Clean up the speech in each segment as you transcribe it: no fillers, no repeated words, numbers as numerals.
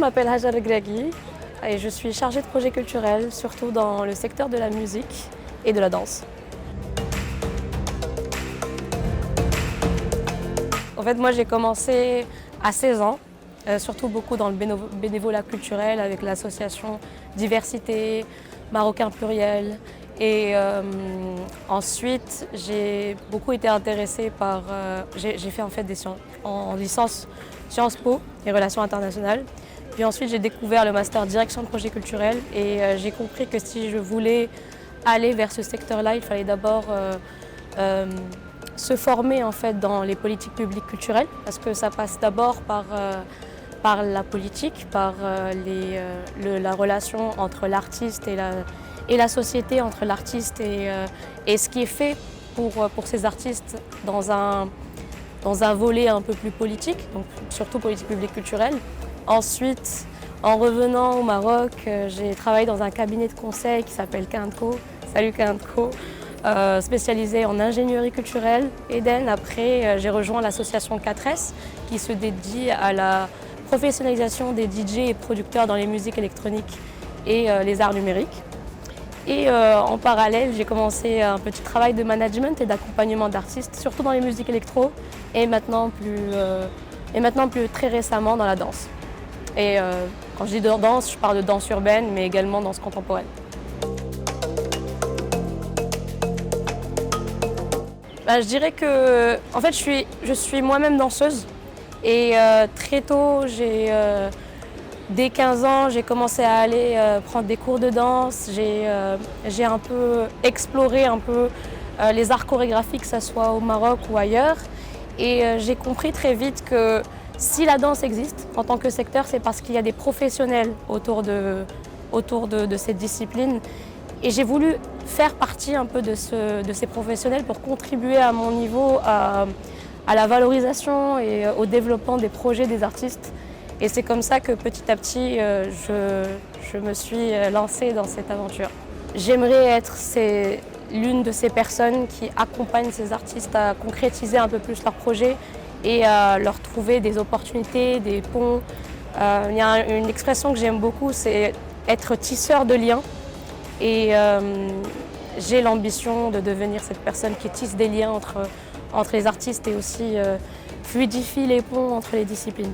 m'appelle Hajar Graghi et je suis chargée de projet culturel, surtout dans le secteur de la musique et de la danse. En fait, moi j'ai commencé à 16 ans, surtout beaucoup dans le bénévolat culturel avec l'association Diversité, Marocain Pluriel. Et ensuite, j'ai beaucoup été intéressée par... j'ai fait en fait en licence Sciences Po et Relations internationales. Puis ensuite, j'ai découvert le master Direction de projet culturel et j'ai compris que si je voulais aller vers ce secteur-là, il fallait d'abord se former en fait dans les politiques publiques culturelles parce que ça passe d'abord par la politique, par la relation entre l'artiste et la société, entre l'artiste et ce qui est fait pour ces artistes dans un volet un peu plus politique, donc surtout politique publique culturelle. Ensuite, en revenant au Maroc, j'ai travaillé dans un cabinet de conseil qui s'appelle Kintco, salut Kintco, spécialisé en ingénierie culturelle. Eden, après, j'ai rejoint l'association 4S qui se dédie à la professionnalisation des DJ et producteurs dans les musiques électroniques et les arts numériques. Et en parallèle, j'ai commencé un petit travail de management et d'accompagnement d'artistes, surtout dans les musiques électro et maintenant plus très récemment dans la danse. Et quand je dis danse, je parle de danse urbaine, mais également danse contemporaine. Je dirais que, en fait, je suis moi-même danseuse et très tôt, dès 15 ans, j'ai commencé à aller prendre des cours de danse. J'ai un peu exploré les arts chorégraphiques, que ce soit au Maroc ou ailleurs. Et j'ai compris très vite que si la danse existe en tant que secteur, c'est parce qu'il y a des professionnels autour de cette discipline. Et j'ai voulu faire partie un peu de ces professionnels pour contribuer à mon niveau à la valorisation et au développement des projets des artistes. Et c'est comme ça que petit à petit, je me suis lancée dans cette aventure. J'aimerais être l'une de ces personnes qui accompagnent ces artistes à concrétiser un peu plus leurs projets et à leur trouver des opportunités, des ponts. Il y a une expression que j'aime beaucoup, c'est être tisseur de liens. Et j'ai l'ambition de devenir cette personne qui tisse des liens entre les artistes et aussi fluidifie les ponts entre les disciplines.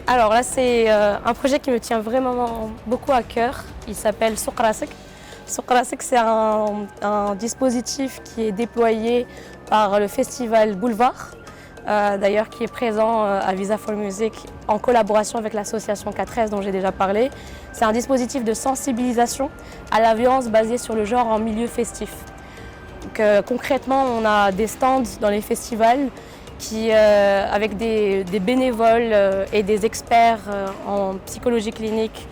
Alors là, c'est un projet qui me tient vraiment beaucoup à cœur. Il s'appelle Souk Rasek. Souk Rasek, c'est un dispositif qui est déployé par le festival Boulevard, d'ailleurs qui est présent à Visa for Music en collaboration avec l'association 4S dont j'ai déjà parlé. C'est un dispositif de sensibilisation à la violence basée sur le genre en milieu festif. Donc, concrètement, on a des stands dans les festivals avec des bénévoles et des experts en psychologie clinique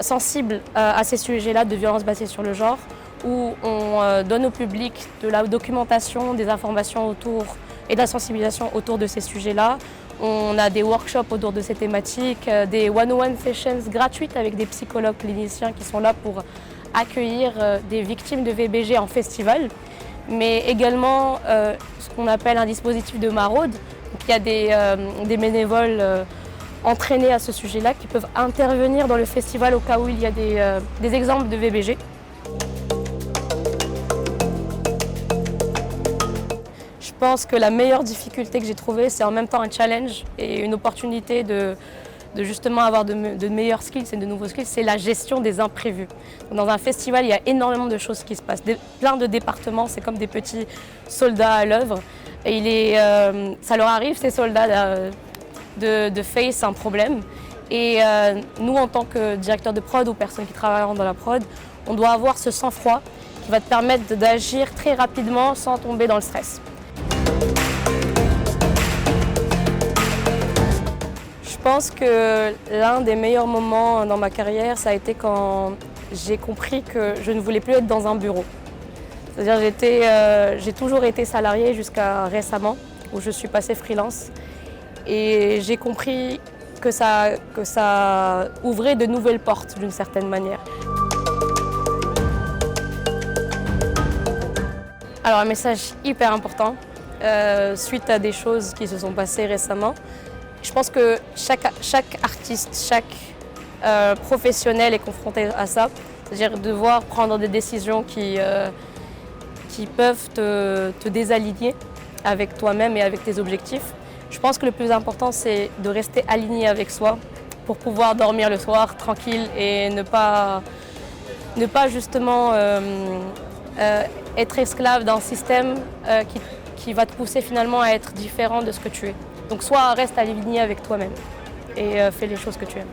sensibles à ces sujets-là de violence basée sur le genre, où on donne au public de la documentation, des informations autour et de la sensibilisation autour de ces sujets-là. On a des workshops autour de ces thématiques, des one-on-one sessions gratuites avec des psychologues cliniciens qui sont là pour accueillir des victimes de VBG en festival, mais également ce qu'on appelle un dispositif de maraude. Donc, il y a des bénévoles entraînés à ce sujet-là qui peuvent intervenir dans le festival au cas où il y a des exemples de VBG. Je pense que la meilleure difficulté que j'ai trouvée, c'est en même temps un challenge et une opportunité de justement avoir de meilleurs skills et de nouveaux skills, c'est la gestion des imprévus. Dans un festival, il y a énormément de choses qui se passent. Plein de départements, c'est comme des petits soldats à l'œuvre. Et ça leur arrive, ces soldats, de face un problème. Et nous, en tant que directeur de prod ou personne qui travaille dans la prod, on doit avoir ce sang-froid qui va te permettre d'agir très rapidement sans tomber dans le stress. Je pense que l'un des meilleurs moments dans ma carrière, ça a été quand j'ai compris que je ne voulais plus être dans un bureau. C'est-à-dire j'ai toujours été salariée jusqu'à récemment, où je suis passée freelance. Et j'ai compris que ça ouvrait de nouvelles portes d'une certaine manière. Alors un message hyper important, suite à des choses qui se sont passées récemment. Je pense que chaque artiste, chaque professionnel est confronté à ça, c'est-à-dire devoir prendre des décisions qui peuvent te désaligner avec toi-même et avec tes objectifs. Je pense que le plus important, c'est de rester aligné avec soi pour pouvoir dormir le soir tranquille et ne pas justement être esclave d'un système qui va te pousser finalement à être différent de ce que tu es. Donc soit reste aligné avec toi-même et fais les choses que tu aimes.